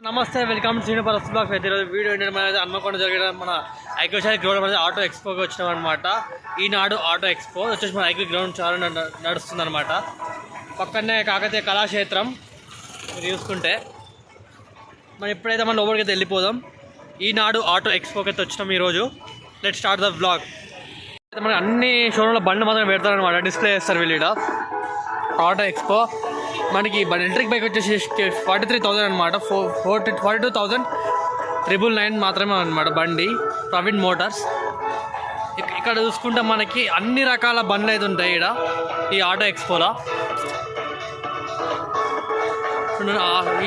నమస్తే, welcome to Srinivas blogs. అయితే ఈరోజు వీడియో ఏంటంటే మన హన్మకొండ జరిగిన మన ఐక్యశాల గ్రౌండ్ అనేది ఆటో ఎక్స్పోకి వచ్చినాం అనమాట. ఈనాడు ఆటో ఎక్స్పో వచ్చేసి మన ఐక్య గ్రౌండ్ చాలా నడుస్తుంది అనమాట. పక్కనే కాకతీయ కళాక్షేత్రం మీరు చూసుకుంటే మనం ఎప్పుడైతే మనం లోపలికి అయితే వెళ్ళిపోదాం. ఈనాడు ఆటో ఎక్స్పోకి అయితే వచ్చినాం ఈరోజు. Let start the blog. అయితే మనకి అన్ని షోరూంలో బండ్లు మాత్రం పెడతారనమాట, డిస్ప్లే చేస్తారు వీళ్ళు. ఆటో ఎక్స్పో మనకి ఎలక్ట్రిక్ బైక్ వచ్చేసి 43,000 అనమాట. 42,999 మాత్రమే అనమాట బండి. ప్రవీణ్ మోటార్స్. ఇక్కడ చూసుకుంటే మనకి అన్ని రకాల బండ్లు అయితే ఉంటాయి ఇక్కడ ఈ ఆటో ఎక్స్పోలో.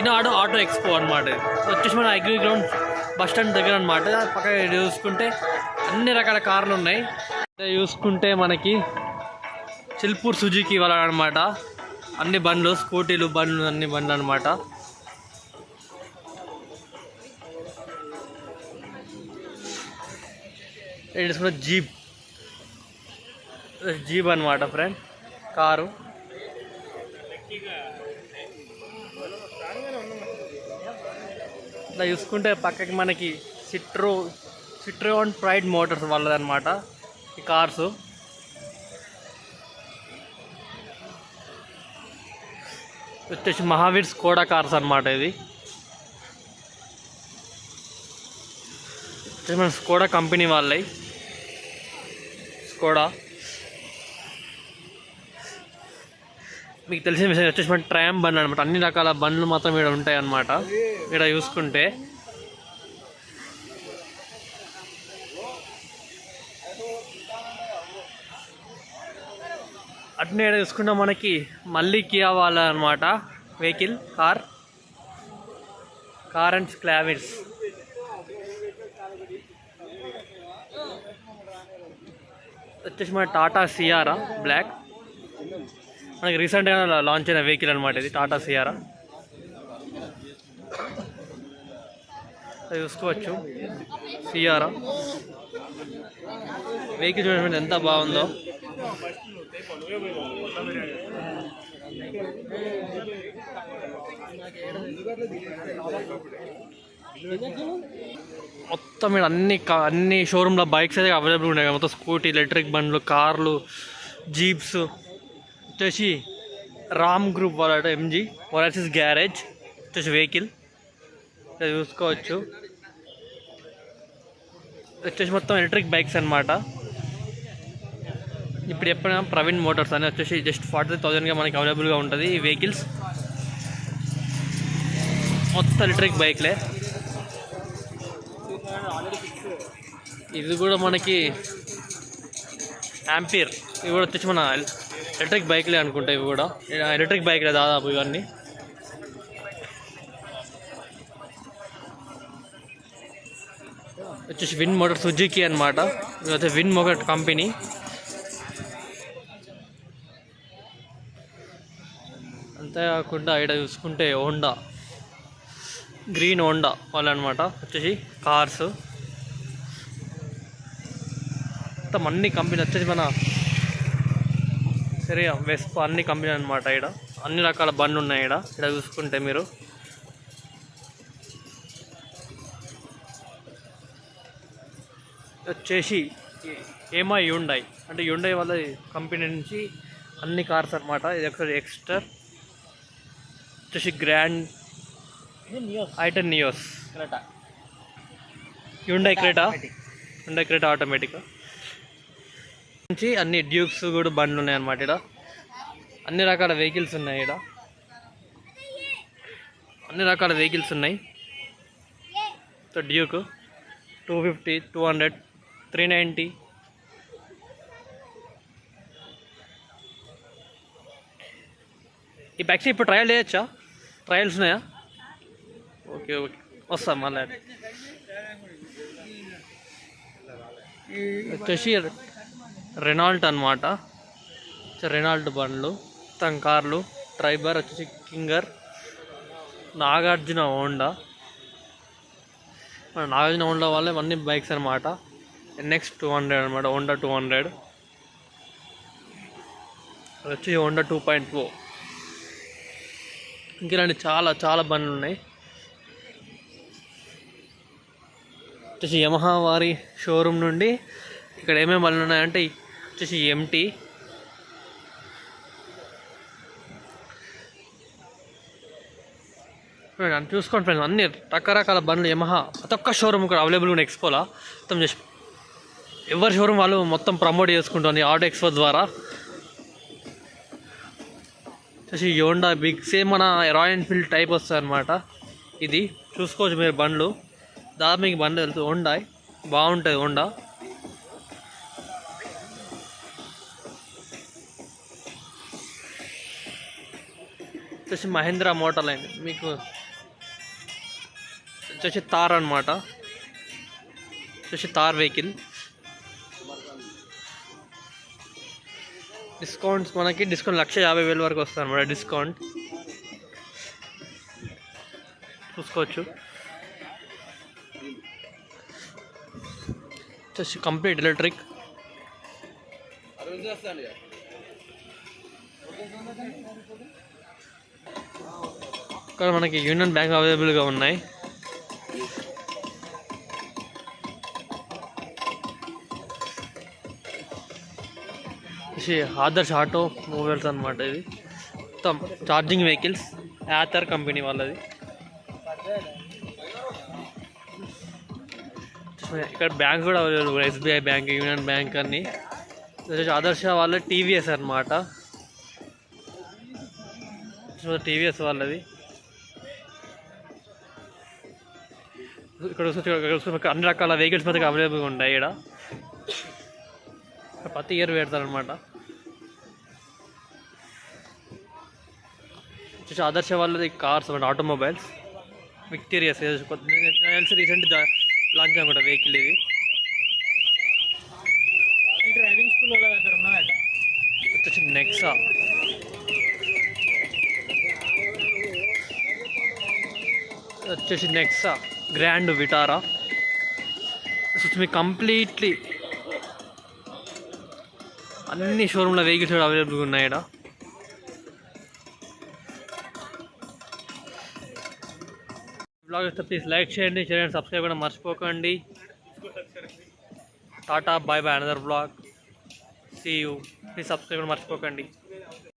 ఈనాడు ఆటో ఎక్స్పో అనమాట. వచ్చేసి మన అగ్రి గ్రౌండ్ బస్ స్టాండ్ దగ్గర అనమాట. పక్కన చూసుకుంటే అన్ని రకాల కార్లు ఉన్నాయి. చూసుకుంటే మనకి చిల్పూర్ సుజుకి వాళ్ళ అనమాట. అన్ని బండ్లు, స్కూటీలు, బండ్లు, అన్ని బండ్లు అనమాట. జీప్ అనమాట ఫ్రెండ్, కారు. ఇట్లా చూసుకుంటే పక్కకి మనకి సిట్రోన్ ప్రైడ్ మోటార్స్ వాళ్ళది అనమాట ఈ కార్స్. వచ్చేసి మహావీర్ స్కోడా కార్స్ అనమాట. ఇది మన స్కోడా కంపెనీ వాళ్ళవి. స్కోడా మీకు తెలిసిన విషయం వచ్చేసి మన ట్రామ్ బండ్లు అనమాట. అన్ని రకాల బండ్లు మాత్రం ఇక్కడ ఉంటాయి అన్నమాట. ఇక్కడ చూసుకుంటే అట్నే చూసుకుంటే మనకి మళ్ళీ కియా వాళ్ళ అనమాట వెహికల్, కార్ అండ్ క్లావిర్స్. వచ్చేసి మన టాటా సియారా బ్లాక్, మనకి రీసెంట్గా లాంచ్ అయిన వెహికల్ అనమాట ఇది టాటా సియారా. చూసుకోవచ్చు సియారా వెహికల్ చూడండి ఎంత బాగుందో. మొత్తం ఇక్కడ అన్ని షోరూంలో బైక్స్ అయితే అవైలబుల్ ఉన్నాయి. మొత్తం స్కూటీ, ఎలక్ట్రిక్ బండ్లు, కార్లు, జీప్స్. వచ్చేసి రామ్ గ్రూప్ వాళ్ళ ఎంజీ మొరాసిస్ గ్యారేజ్ వచ్చేసి వెహికల్ చూసుకోవచ్చు. వచ్చేసి మొత్తం ఎలక్ట్రిక్ బైక్స్ అనమాట. ఇప్పుడు ఎప్పుడైనా ప్రవీణ్ మోటార్స్ అని వచ్చేసి జస్ట్ 43,000గా మనకి అవైలబుల్గా ఉంటుంది ఈ వెహికల్స్. మొత్తం ఎలక్ట్రిక్ బైక్లే. ఇది కూడా మనకి యాంపీర్. ఇవి కూడా వచ్చేసి మన ఎలక్ట్రిక్ బైక్లే అనుకుంటా. ఇవి కూడా ఎలక్ట్రిక్ బైక్లే దాదాపు ఇవన్నీ. వచ్చేసి విన్ మోటార్ సుజుకి అనమాట. ఇది వచ్చేసి విన్ మోటార్ కంపెనీ. అంతేకాకుండా ఇక్కడ చూసుకుంటే హోండా, గ్రీన్ హోండా వాళ్ళు అనమాట. వచ్చేసి కార్స్ మొత్తం అన్ని కంపెనీ. వచ్చేసి మన సరే వెస్పా అన్ని కంపెనీ అనమాట. ఇక్కడ అన్ని రకాల బండ్లు ఉన్నాయి. ఇక్కడ చూసుకుంటే మీరు వచ్చేసి ఏమై యుండై అంటే యుండై వాళ్ళ కంపెనీ నుంచి అన్ని కార్స్ అనమాట. ఇది ఒకసారి ఎక్స్టర్ వచ్చేసి grand ఐటన్ Nios, Hyundai Creta automatic నుంచి అన్ని డ్యూక్స్ కూడా బండ్లు ఉన్నాయి అన్నమాట. ఇక్కడ అన్ని రకాల వెహికల్స్ ఉన్నాయి. ఇక్కడ అన్ని రకాల వెహికల్స్ ఉన్నాయి. So Duke 250, 200, 390. ఈ బైక్స్ ఇప్పుడు ట్రయల్ చేయొచ్చా? ట్రయల్స్ ఉన్నాయా? ఓకే వస్తాం మళ్ళీ. వచ్చేసి రెనాల్ట్ అనమాట. రెనాల్ట్ బండ్లు, మొత్తం కార్లు. ట్రైబర్ వచ్చేసి కింగర్, నాగార్జున హోండా. మన నాగార్జున హోండా వాళ్ళే అన్ని బైక్స్ అనమాట. NX 200 అనమాట, హోండా 200. వచ్చి హోండా 2.0. ఇంక ఇలాంటి చాలా బండ్లు ఉన్నాయి. వచ్చేసి యమహా వారి షోరూమ్ నుండి ఇక్కడ ఏమేమి బండ్లు ఉన్నాయంటే వచ్చేసి ఎంటీ, చూసుకోండి ఫ్రెండ్స్, అన్ని రకరకాల బండ్లు యమహా ప్రతి ఒక్క షోరూమ్ ఇక్కడ అవైలబుల్ ఉన్న ఎక్స్పోలా. మొత్తం జస్ట్ ఎవరి షోరూమ్ వాళ్ళు మొత్తం ప్రమోట్ చేసుకుంటుంది ఆటో ఎక్స్పో ద్వారా. వచ్చేసి హోండా బిగ్, సేమ్ మన రాయల్ ఎన్ఫీల్డ్ టైప్ వస్తుంది అనమాట. ఇది చూసుకోవచ్చు మీరు బండ్లు, దాదాపు మీకు బండ్లు తెలుసు. హోండా బాగుంటుంది. హోండా వచ్చేసి మహేంద్ర మోటార్ లైన్, మీకు వచ్చేసి తార్ అనమాట. వచ్చేసి తార్ వెహికల్. డిస్కౌంట్స్ మనకి డిస్కౌంట్ 1,50,000 వరకు వస్తుంది అనమాట డిస్కౌంట్, చూసుకోవచ్చు. వచ్చేసి కంప్లీట్ ఎలక్ట్రిక్. ఇక్కడ మనకి యూనియన్ బ్యాంక్ అవైలబుల్గా ఉన్నాయి. ఆదర్శ్ ఆటో మొబైల్స్ అనమాట. ఇది మొత్తం ఛార్జింగ్ వెహికల్స్, యాథర్ కంపెనీ వాళ్ళది. ఇక్కడ బ్యాంక్ కూడా available, SBI bank, union bank అన్ని. ఆదర్శ వాళ్ళ టీవీఎస్ అనమాట. టీవీఎస్ వాళ్ళది. ఇక్కడ అన్ని రకాల వెహికల్స్ మనకి అవైలబుల్గా ఉంటాయి. ఇక్కడ ప్రతి ఇయర్ పెడతారనమాట. వచ్చేసి ఆదర్శ వాళ్ళది cars and automobiles. Victorious recent launch అనమాట వెహికల్ ఇది. డ్రైవింగ్ స్కూల్ వాళ్ళ దగ్గర ఉన్నదట. వచ్చేసి నెక్సా. వచ్చేసి నెక్సా గ్రాండ్ విటారా. మీకు కంప్లీట్లీ అన్ని షోరూమ్ల వెహికల్స్ కూడా అవైలబుల్గా ఉన్నాయి. ఇక్కడ బ్లాగ్ వస్తే ప్లీజ్ లైక్ చేయండి, షేర్, సబ్స్క్రైబ్ కూడా మర్చిపోకండి. Tata, bye bye, another blog, see you. Please subscribe కూడా మర్చిపోకండి.